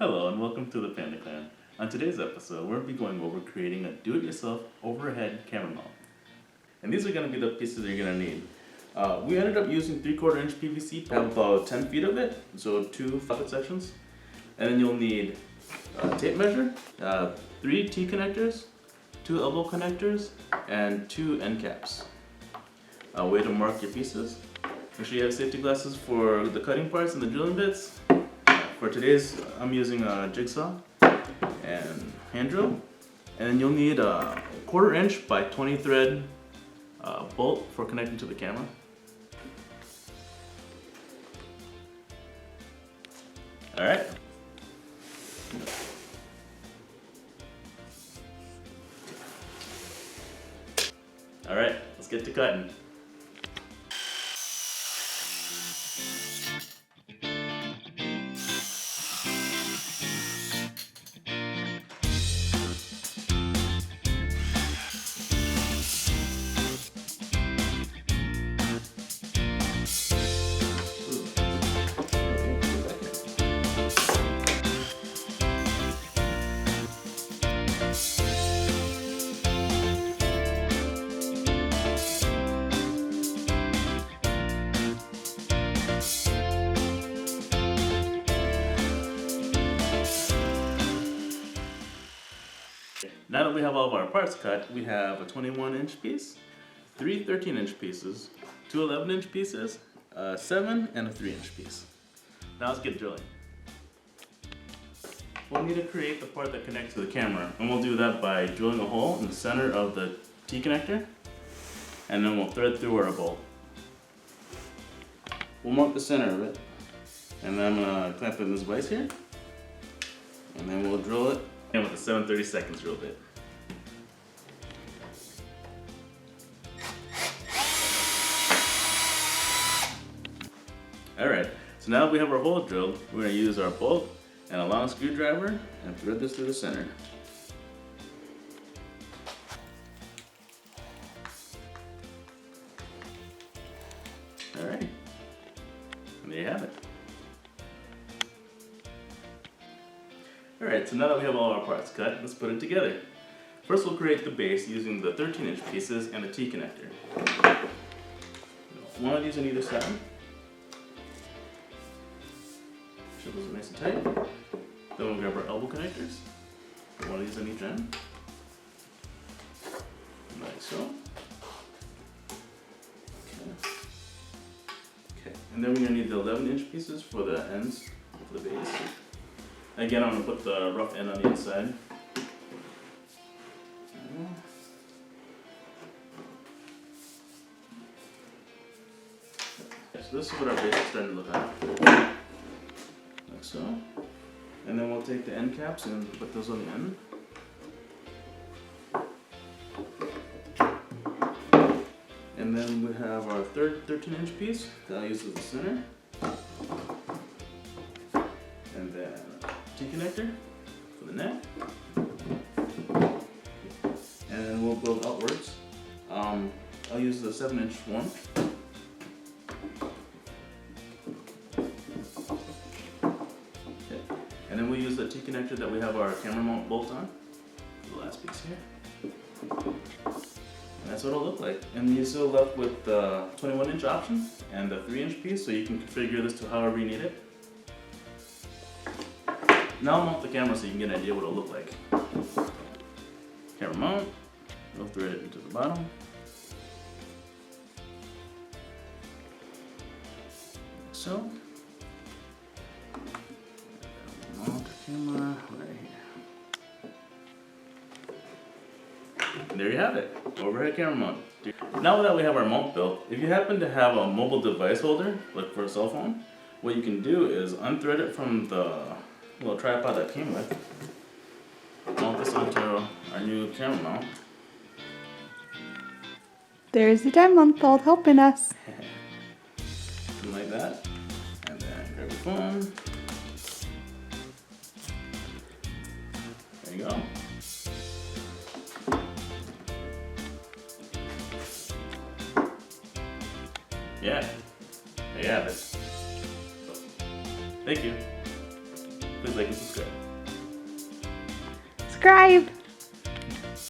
Hello and welcome to the Panda Clan. On today's episode, we're going to be going over creating a do-it-yourself overhead camera mount. And these are going to be the pieces that you're going to need. We ended up using 3/4 inch PVC, have about 10 feet of it, so 2 socket sections. And then you'll need a tape measure, 3 T connectors, 2 elbow connectors, and 2 end caps. A way to mark your pieces. Make sure you have safety glasses for the cutting parts and the drilling bits. For today's, I'm using a jigsaw and hand drill. And then you'll need a 1/4 inch by 20 thread bolt for connecting to the camera. Alright. Alright, let's get to cutting. Now that we have all of our parts cut, we have a 21 inch piece, 3 13 inch pieces, 2 11 inch pieces, a 7 and a 3 inch piece. Now let's get drilling. We'll need to create the part that connects to the camera, and we'll do that by drilling a hole in the center of the T connector, and then we'll thread through our bolt. We'll mark the center of it, and then I'm going to clamp it in this vise here, and then we'll drill it in with a 7/32 drill bit. Alright, so now that we have our hole drilled, we're going to use our bolt and a long screwdriver and thread this through the center. Alright, and there you have it. Alright, so now that we have all our parts cut, let's put it together. First we'll create the base using the 13 inch pieces and the T connector. One of these on either side. Make sure those are nice and tight. Then we'll grab our elbow connectors. Put one of these on each end. Like so. Okay, and then we're going to need the 11 inch pieces for the ends of the base. Again, I'm going to put the rough end on the inside. So this is what our base is starting to look like. Like so. And then we'll take the end caps and put those on the end. And then we have our third 13 inch piece that I'll use as the center. And then T connector for the neck, and we'll build outwards. I'll use the 7 inch one. Okay. And then we'll use the T connector that we have our camera mount bolt on, the last piece here. And that's what it'll look like. And you're still left with the 21 inch option and the 3 inch piece, so you can configure this to however you need it. Now I'll mount the camera so you can get an idea what it'll look like. Camera mount, we'll thread it into the bottom. Like so. Mount the camera right here. And there you have it, overhead camera mount. Now that we have our mount built, if you happen to have a mobile device holder, like for a cell phone, what you can do is unthread it from the little tripod that came with. Mount this onto our new camera mount. There's the 10-month-old helping us. Something like that. And then grab your phone. There you go. Yeah, there you have it. So, thank you. Please like, and subscribe. Subscribe.